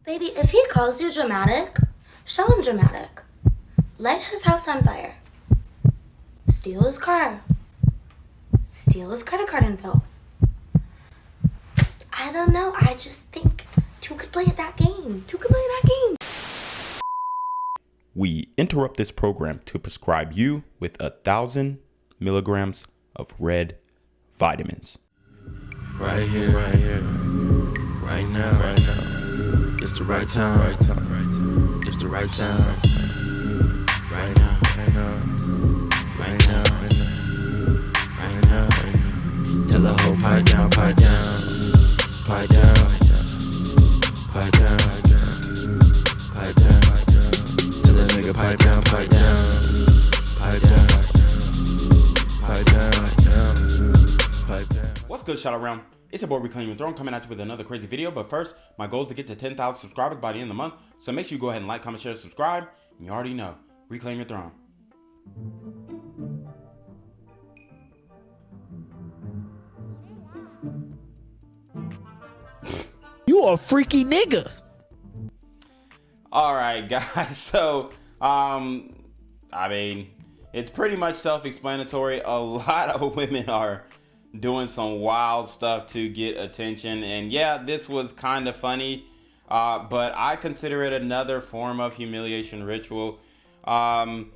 Baby, if he calls you dramatic, show him dramatic. Light his house on fire. Steal his car. Steal his credit card info. I don't know, I just think two could play at that game. We interrupt this program to prescribe you with 1,000 milligrams of red vitamins. Right here, right now. It's the right time, It's the right sound. Right now. Tell the whole pipe down. Tell the nigga pipe down. What's good, shout out round? It's your boy Reclaim Your Throne coming at you with another crazy video. But first, my goal is to get to 10,000 subscribers by the end of the month. So make sure you go ahead and like, comment, share, subscribe. And you already know, Reclaim Your Throne. You a freaky nigga. All right, guys. So, I mean, it's pretty much self-explanatory. A lot of women are doing some wild stuff to get attention. And yeah, this was kind of funny, but I consider it another form of humiliation ritual. Like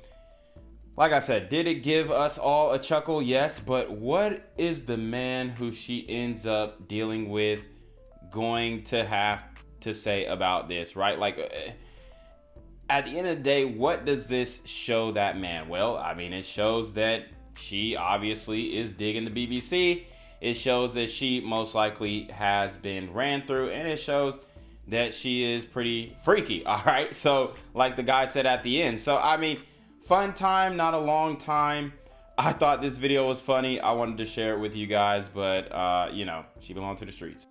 I said, did it give us all a chuckle? Yes, but what is the man who she ends up dealing with going to have to say about this, right? Like, at the end of the day, what does this show that man? Well, I mean, it shows that she obviously is digging the BBC. It shows that she most likely has been ran through, and it shows that she is pretty freaky. All right. So like the guy said at the end. So, I mean, fun time, not a long time. I thought this video was funny. I wanted to share it with you guys, but you know, she belonged to the streets.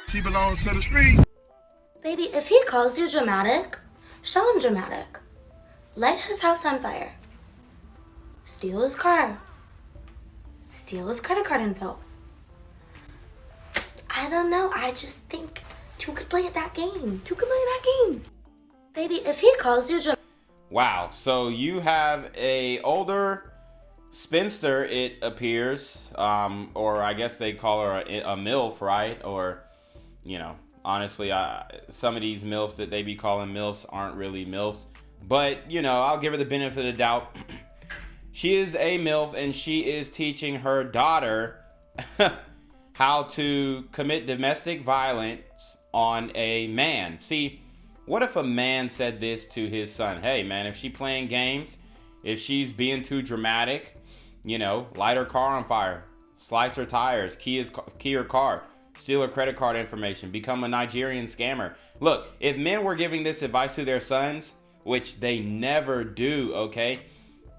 She belongs to the street. Baby, if he calls you dramatic, show him dramatic. Light his house on fire. Steal his car. Steal his credit card info. I don't know, I just think two could play at that game. Baby, if he calls you dramatic. Wow. So you have a older spinster, it appears, or I guess they call her a MILF, right? Or, you know, honestly, some of these MILFs that they be calling MILFs aren't really MILFs. But, you know, I'll give her the benefit of the doubt. She is a MILF, and she is teaching her daughter how to commit domestic violence on a man. See, what if a man said this to his son? Hey, man, if she playing games, if she's being too dramatic, you know, light her car on fire, slice her tires, key her car, steal her credit card information, become a Nigerian scammer. Look, if men were giving this advice to their sons, which they never do, okay?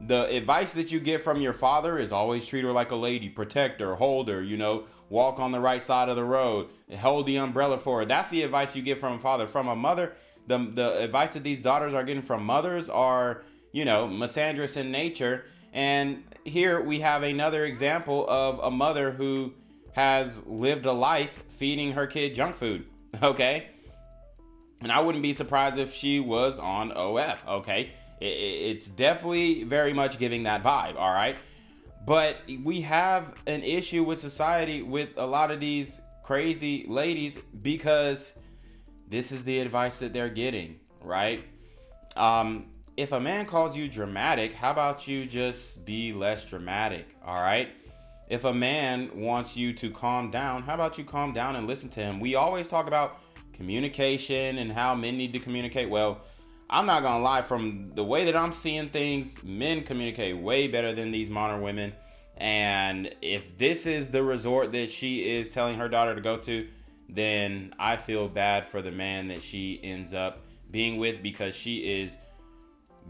The advice that you get from your father is always treat her like a lady, protect her, hold her, you know, walk on the right side of the road, hold the umbrella for her. That's the advice you get from a father. From a mother, the advice that these daughters are getting from mothers are, you know, misandrous in nature. And here we have another example of a mother who has lived a life feeding her kid junk food, okay? And I wouldn't be surprised if she was on OF, okay? It's definitely very much giving that vibe, all right? But we have an issue with society with a lot of these crazy ladies because this is the advice that they're getting, right? If a man calls you dramatic, how about you just be less dramatic, all right? If a man wants you to calm down, how about you calm down and listen to him? We always talk about communication and how men need to communicate. Well, I'm not gonna lie, from the way that I'm seeing things, men communicate way better than these modern women. And if this is the resort that she is telling her daughter to go to, then I feel bad for the man that she ends up being with, because she is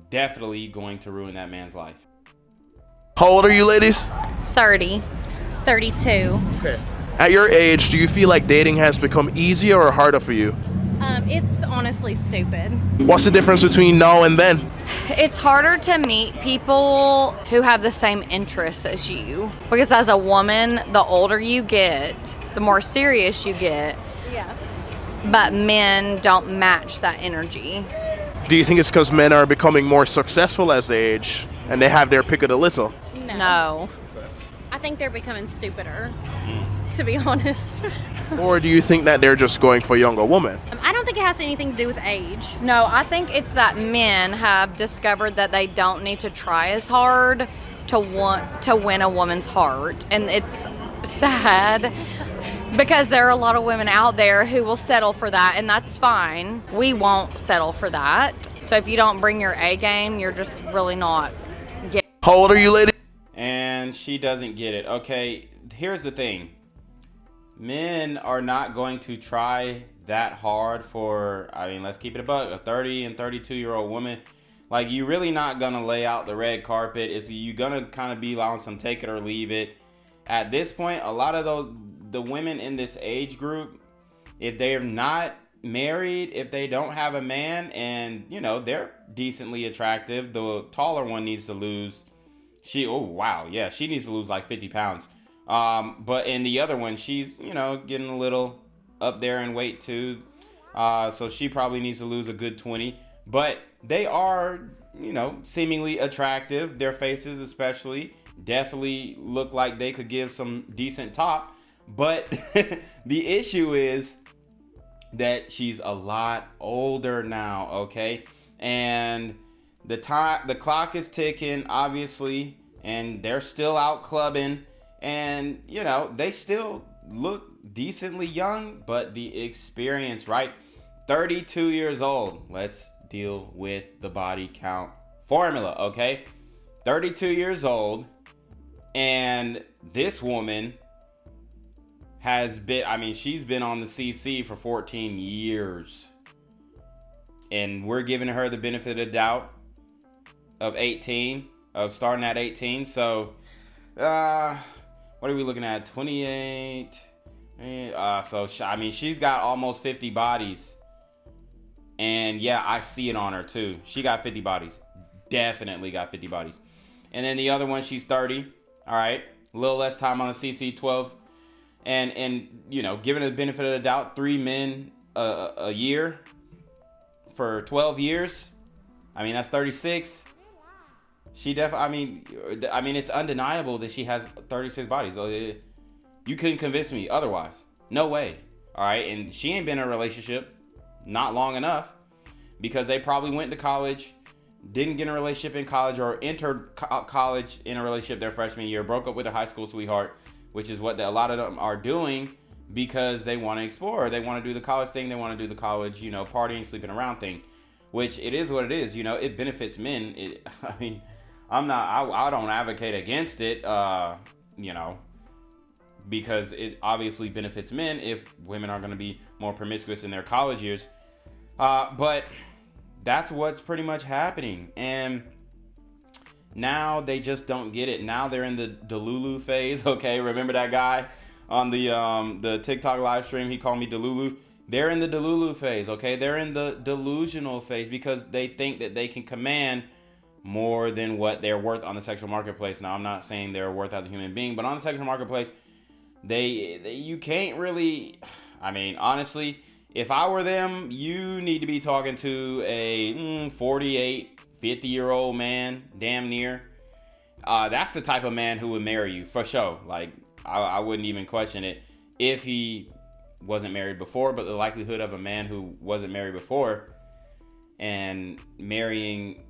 definitely going to ruin that man's life. How old are you ladies? 30, 32. Okay. At your age, do you feel like dating has become easier or harder for you? It's honestly stupid. What's the difference between now and then? It's harder to meet people who have the same interests as you. Because as a woman, the older you get, the more serious you get. Yeah. But men don't match that energy. Do you think it's because men are becoming more successful as they age and they have their pick of the litter? No. I think they're becoming stupider, to be honest. Or do you think that they're just going for younger women? I don't think it has anything to do with age. No, I think it's that men have discovered that they don't need to try as hard to want to win a woman's heart. And it's sad because there are a lot of women out there who will settle for that, and that's fine. We won't settle for that. So if you don't bring your A game, you're just really not getting. How old are you, lady? And she doesn't get it. Okay, here's the thing. Men are not going to try that hard for, I mean, let's keep it a buck, a 30 and 32-year-old woman. Like, you really not going to lay out the red carpet. You going to kind of be on some take it or leave it. At this point, a lot of the women in this age group, if they're not married, if they don't have a man, and, you know, they're decently attractive, the taller one needs to lose. She needs to lose like 50 pounds. But in the other one, she's, you know, getting a little up there in weight too. So she probably needs to lose a good 20. But they are, you know, seemingly attractive. Their faces especially definitely look like they could give some decent top. But the issue is that she's a lot older now, okay? And the clock is ticking, obviously, and they're still out clubbing. And, you know, they still look decently young, but the experience, right? 32 years old. Let's deal with the body count formula, okay? 32 years old, and this woman has been, I mean, she's been on the CC for 14 years. And we're giving her the benefit of the doubt of starting at 18. So, what are we looking at? 28. I mean, she's got almost 50 bodies. And yeah, I see it on her too. She got 50 bodies. Definitely got 50 bodies. And then the other one, she's 30. All right. A little less time on the CC, 12. And you know, given the benefit of the doubt, 3 men a year for 12 years. I mean, that's 36. She definitely, I mean, it's undeniable that she has 36 bodies. You couldn't convince me otherwise. No way. All right. And she ain't been in a relationship not long enough, because they probably went to college, didn't get in a relationship in college, or entered college in a relationship their freshman year, broke up with a high school sweetheart, which is what a lot of them are doing because they want to explore. They want to do the college thing. They want to do the college, you know, partying, sleeping around thing, which it is what it is. You know, it benefits men. I mean, I don't advocate against it, you know, because it obviously benefits men if women are going to be more promiscuous in their college years. But that's what's pretty much happening. And now they just don't get it. Now they're in the Delulu phase. Okay, remember that guy on the TikTok live stream? He called me Delulu. They're in the Delulu phase. Okay, they're in the delusional phase because they think that they can command more than what they're worth on the sexual marketplace. Now, I'm not saying they're worth as a human being, but on the sexual marketplace, you can't really. I mean, honestly, if I were them, you need to be talking to a 48, 50-year-old man, damn near. That's the type of man who would marry you, for sure. Like, I wouldn't even question it if he wasn't married before, but the likelihood of a man who wasn't married before and marrying,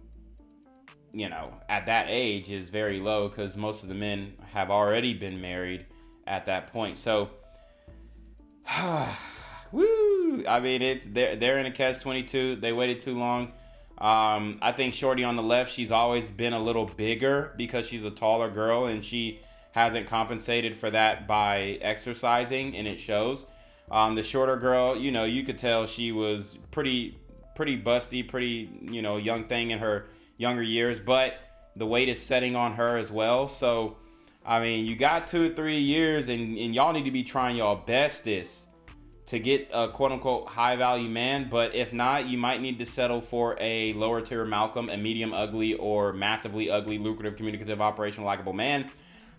you know, at that age is very low, because most of the men have already been married at that point. So, woo! I mean, they're in a catch-22. They waited too long. I think Shorty on the left, she's always been a little bigger because she's a taller girl, and she hasn't compensated for that by exercising, and it shows. The shorter girl, you know, you could tell she was pretty busty, pretty, you know, young thing in her younger years, but the weight is setting on her as well. So, I mean, you got 2 or 3 years, and y'all need to be trying y'all bestest to get a quote-unquote high-value man. But if not, you might need to settle for a lower-tier Malcolm, a medium ugly or massively ugly, lucrative, communicative, operational, likable man,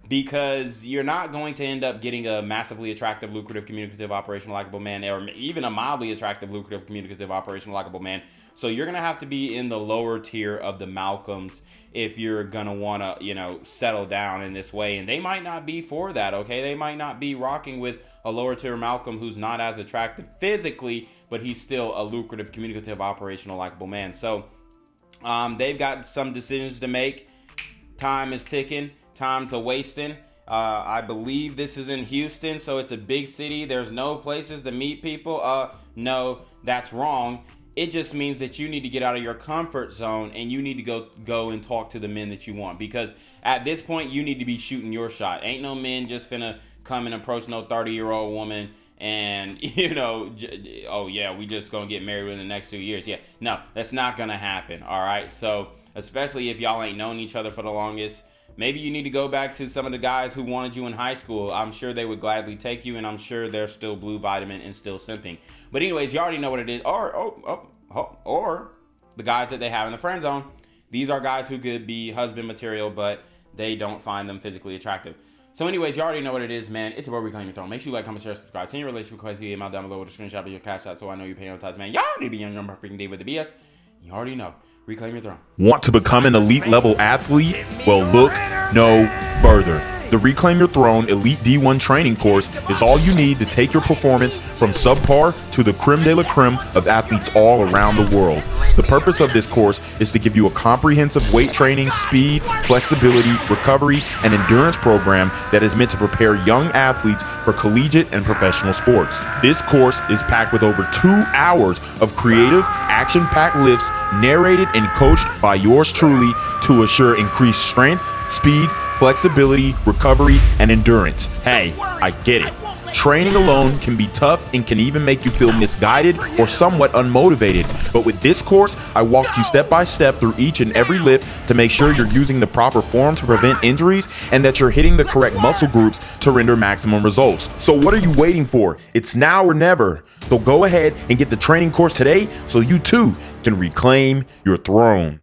because you're not going to end up getting a massively attractive, lucrative, communicative, operational, likable man, or even a mildly attractive, lucrative, communicative, operational, likable man. So you're going to have to be in the lower tier of the Malcolms if you're going to want to, you know, settle down in this way. And they might not be for that, okay? They might not be rocking with a lower tier Malcolm who's not as attractive physically, but he's still a lucrative, communicative, operational, likable man. So they've got some decisions to make. Time is ticking. Time's a wasting. I believe this is in Houston, so it's a big city. There's no places to meet people. No, that's wrong. It just means that you need to get out of your comfort zone and you need to go and talk to the men that you want, because at this point you need to be shooting your shot. Ain't no men just finna come and approach no 30-year-old woman and, you know, oh yeah, we just gonna get married in the next 2 years. Yeah, no, that's not gonna happen. All right, so especially if y'all ain't known each other for the longest, maybe you need to go back to some of the guys who wanted you in high school. I'm sure they would gladly take you, and I'm sure they're still blue vitamin and still simping. But anyways, you already know what it is. Or the guys that they have in the friend zone. These are guys who could be husband material, but they don't find them physically attractive. So anyways, you already know what it is, man. It's your boy Reclaim Your Throne. Make sure you like, comment, share, subscribe. Send your relationship request via email down below with a screenshot of your cash out so I know you're paying on time, man. Y'all need to be on your freaking day with the BS. You already know. Reclaim Your Throne. Want to become an elite level athlete? Well, look no further. The Reclaim Your Throne Elite D1 training course is all you need to take your performance from subpar to the creme de la creme of athletes all around the world. The purpose of this course is to give you a comprehensive weight training, speed, flexibility, recovery, and endurance program that is meant to prepare young athletes for collegiate and professional sports. This course is packed with over 2 hours of creative, action-packed lifts narrated and coached by yours truly to assure increased strength, speed, flexibility, recovery, and endurance. Hey, I get it. Training alone can be tough and can even make you feel misguided or somewhat unmotivated. But with this course, I walk you step by step through each and every lift to make sure you're using the proper form to prevent injuries and that you're hitting the correct muscle groups to render maximum results. So what are you waiting for? It's now or never. So go ahead and get the training course today so you too can reclaim your throne.